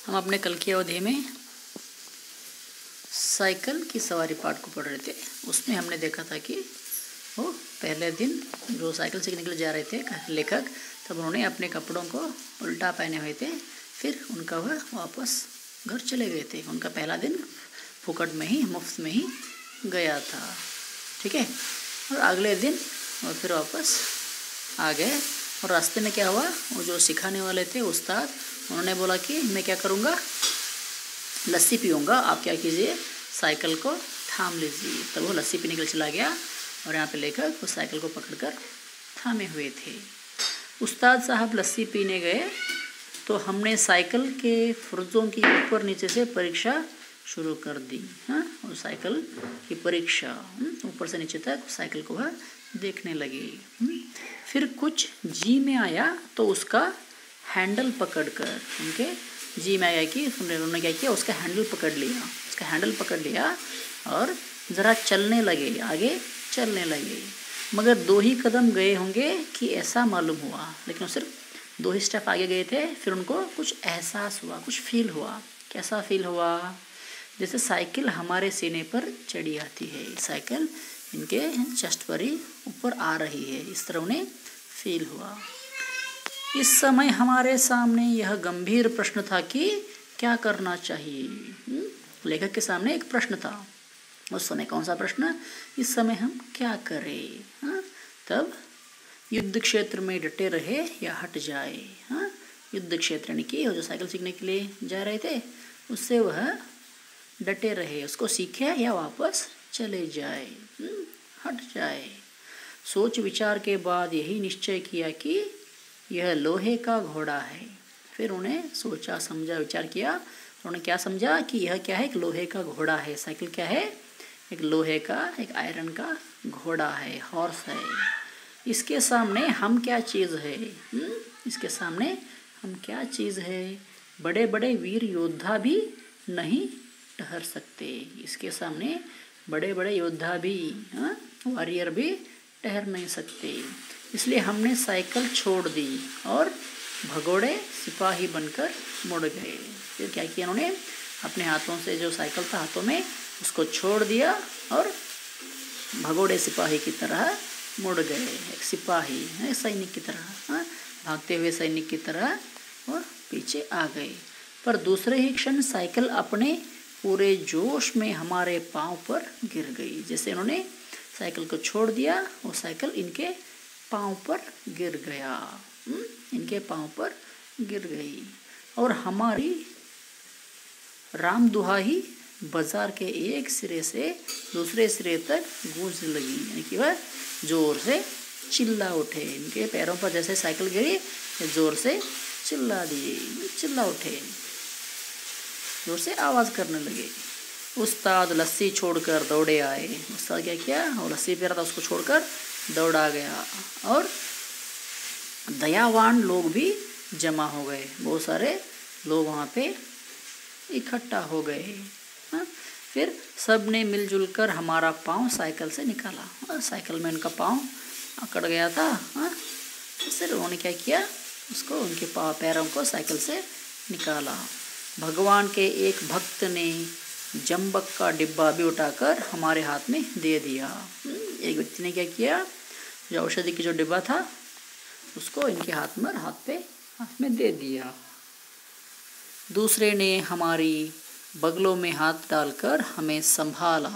हम अपने कल की अवधि में साइकिल की सवारी पाठ को पढ़ रहे थे। उसमें हमने देखा था कि वो पहले दिन जो साइकिल सीखने के लिए जा रहे थे लेखक, तब उन्होंने अपने कपड़ों को उल्टा पहने हुए थे। फिर उनका वह वापस घर चले गए थे। उनका पहला दिन फुकट में ही, मुफ्त में ही गया था। ठीक है। और अगले दिन वो फिर वापस आ गए। और रास्ते में क्या हुआ, वो जो सिखाने वाले थे उस्ताद, उन्होंने बोला कि मैं क्या करूँगा, लस्सी पीऊँगा, आप क्या कीजिए, साइकिल को थाम लीजिए। तब वो लस्सी पीने के लिए चला गया और यहाँ पे लेखक उस साइकिल को पकड़कर थामे हुए थे। उस्ताद साहब लस्सी पीने गए तो हमने साइकिल के फुर्जों की ऊपर नीचे से परीक्षा शुरू कर दी। हाँ, और साइकिल की परीक्षा ऊपर से नीचे तक साइकिल को वह देखने लगे। फिर कुछ जी में आया तो उसका हैंडल पकड़कर उनके जी में आया कि उन्होंने क्या किया, उसका हैंडल पकड़ लिया। उसका हैंडल पकड़ लिया और ज़रा चलने लगे, आगे चलने लगे। मगर 2 ही कदम गए होंगे कि ऐसा मालूम हुआ, लेकिन वो सिर्फ 2 ही स्टेप आगे गए थे। फिर उनको कुछ एहसास हुआ, कुछ फील हुआ। कैसा फील हुआ, जैसे साइकिल हमारे सीने पर चढ़ी आती है, साइकिल इनके चेस्ट पर ही ऊपर आ रही है, इस तरह उन्हें फील हुआ। इस समय हमारे सामने यह गंभीर प्रश्न था कि क्या करना चाहिए। लेखक के सामने एक प्रश्न था। उस समय कौन सा प्रश्न, इस समय हम क्या करें। हाँ, तब युद्ध क्षेत्र में डटे रहे या हट जाए। हाँ, युद्ध क्षेत्र यानी कि जो साइकिल सीखने के लिए जा रहे थे उससे वह डटे रहे, उसको सीखे या वापस चले जाए, हट जाए। सोच विचार के बाद यही निश्चय किया कि यह लोहे का घोड़ा है। फिर उन्हें सोचा समझा विचार किया, उन्होंने क्या समझा कि यह क्या है, एक लोहे का घोड़ा है। साइकिल क्या है, एक लोहे का, एक आयरन का घोड़ा है, हॉर्स है। इसके सामने हम क्या चीज़ है, इसके सामने हम क्या चीज़ है। बड़े बड़े वीर योद्धा भी नहीं ठहर सकते। इसके सामने बड़े बड़े योद्धा भी, वॉरियर भी ठहर नहीं सकते। इसलिए हमने साइकिल छोड़ दी और भगोड़े सिपाही बनकर मुड़ गए। फिर क्या किया उन्होंने, अपने हाथों से जो साइकिल था हाथों में, उसको छोड़ दिया और भगोड़े सिपाही की तरह मुड़ गए। एक सिपाही है, सैनिक की तरह, भागते हुए सैनिक की तरह और पीछे आ गए। पर दूसरे ही क्षण साइकिल अपने पूरे जोश में हमारे पांव पर गिर गई। जैसे उन्होंने साइकिल को छोड़ दिया, वो साइकिल इनके पांव पर गिर गया, इनके पांव पर गिर गई। और हमारी राम दुहाई बाजार के एक सिरे से दूसरे सिरे तक गूंजने लगी, यानी कि वह जोर से चिल्ला उठे। इनके पैरों पर जैसे साइकिल गिरी, जोर से चिल्ला दिए, चिल्ला उठे, जोर से आवाज़ करने लगे। उस्ताद लस्सी छोड़कर दौड़े आए। उस्ताद क्या किया, और लस्सी पी रहा था, उसको छोड़कर दौड़ा गया। और दयावान लोग भी जमा हो गए, बहुत सारे लोग वहाँ पे इकट्ठा हो गए। फिर सब ने मिलजुल कर हमारा पाँव साइकिल से निकाला। साइकिल में उनका पाँव अकड़ गया था। फिर उन्होंने क्या किया, उसको, उनके पैरों को साइकिल से निकाला। भगवान के एक भक्त ने जम्बक का डिब्बा भी उठाकर हमारे हाथ में दे दिया। एक व्यक्ति ने क्या किया, जो औषधि की जो डिब्बा था उसको इनके हाथ में दे दिया। दूसरे ने हमारी बगलों में हाथ डालकर हमें संभाला।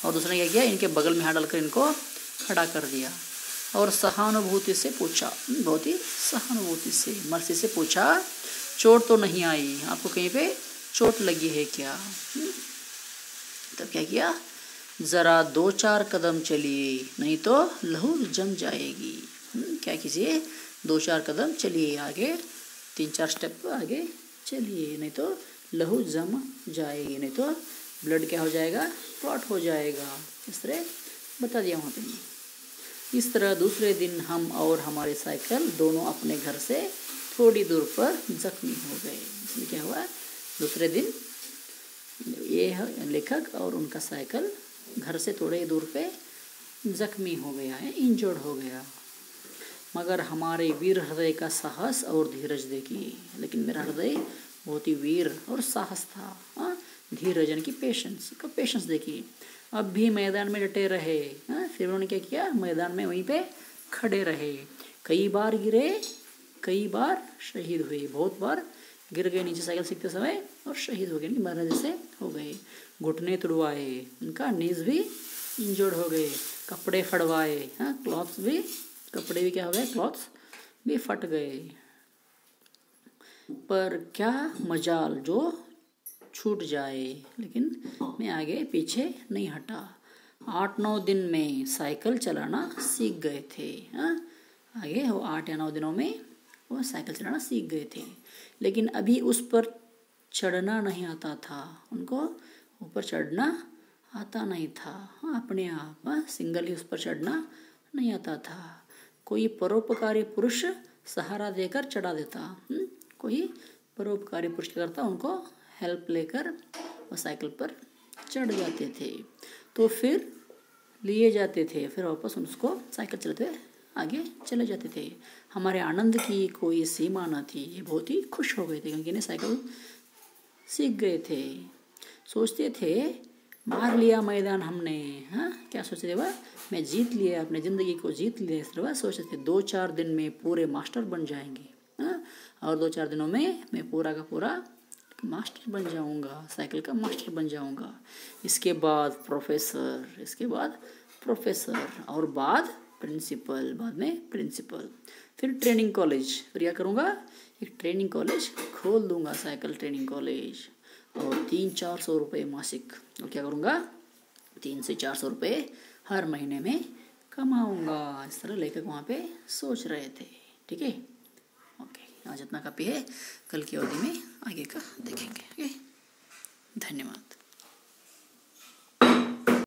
और दूसरे ने क्या किया, इनके बगल में हाथ डालकर इनको खड़ा कर दिया और सहानुभूति से पूछा, बहुत ही सहानुभूति से, मर्सी से पूछा, चोट तो नहीं आई, आपको कहीं पे चोट लगी है क्या। तब क्या किया, ज़रा 2-4 कदम चलिए, नहीं तो लहू जम जाएगी। क्या कीजिए, 2-4 कदम चलिए आगे, 3-4 स्टेप आगे चलिए, नहीं तो लहू जम जाएगी, नहीं तो ब्लड क्या हो जाएगा, क्लॉट हो जाएगा। इस तरह बता दिया वहाँ पे। इस तरह दूसरे दिन हम और हमारी साइकिल दोनों अपने घर से थोड़ी दूर पर जख्मी हो गए। इसमें क्या हुआ, दूसरे दिन ये लेखक और उनका साइकिल घर से थोड़े दूर पे जख्मी हो गया है, इंजर्ड हो गया। मगर हमारे वीर हृदय का साहस और धीरज देखिए, लेकिन मेरा हृदय बहुत ही वीर और साहस था। धीरज यानी कि पेशेंस का पेशेंस देखिए। अब भी मैदान में डटे रहे। फिर उन्होंने क्या किया, मैदान में वहीं पे खड़े रहे। कई बार गिरे, कई बार शहीद हुए। बहुत बार गिर गए नीचे साइकिल सीखते समय और शहीद हो गए, मरने जैसे हो गए। घुटने तुड़वाए, उनका नीज भी इंजर्ड हो गए। कपड़े फटवाए, क्लॉथ्स भी, कपड़े भी क्या हो गए, क्लॉथ्स भी फट गए। पर क्या मजाल जो छूट जाए, लेकिन मैं आगे पीछे नहीं हटा। 8-9 दिन में साइकिल चलाना सीख गए थे। आगे वो 8 या 9 दिनों में वो साइकिल चलाना सीख गए थे। लेकिन अभी उस पर चढ़ना नहीं आता था। उनको ऊपर चढ़ना आता नहीं था। अपने आप सिंगल ही उस पर चढ़ना नहीं आता था। कोई परोपकारी पुरुष सहारा देकर चढ़ा देता। कोई परोपकारी पुरुष क्या करता, उनको हेल्प लेकर वो साइकिल पर चढ़ जाते थे। तो फिर लिए जाते थे, फिर वापस उसको साइकिल चलाते हुए आगे चले जाते थे। हमारे आनंद की कोई सीमा न थी। ये बहुत ही खुश हो गए थे क्योंकि इन्हें साइकिल सीख गए थे। सोचते थे मार लिया मैदान हमने। क्या सोचते थे वह, मैं जीत लिया, अपने ज़िंदगी को जीत लिया। इस तरह सोचते थे 2-4 दिन में पूरे मास्टर बन जाएंगे। और 2-4 दिनों में मैं पूरा का पूरा मास्टर बन जाऊंगा, साइकिल का मास्टर बन जाऊंगा। इसके बाद प्रोफेसर और बाद प्रिंसिपल, बाद में प्रिंसिपल। फिर ट्रेनिंग कॉलेज, फिर क्या करूँगा, एक ट्रेनिंग कॉलेज खोल दूंगा, साइकिल ट्रेनिंग कॉलेज। और 300-400 रुपये मासिक। और क्या करूँगा, 300 से 400 रुपये हर महीने में कमाऊँगा। इस तरह लेखक वहाँ पे सोच रहे थे। ठीक है, ओके। आज इतना काफ़ी है, कल की अवधि में आगे का देखेंगे। ओके, धन्यवाद।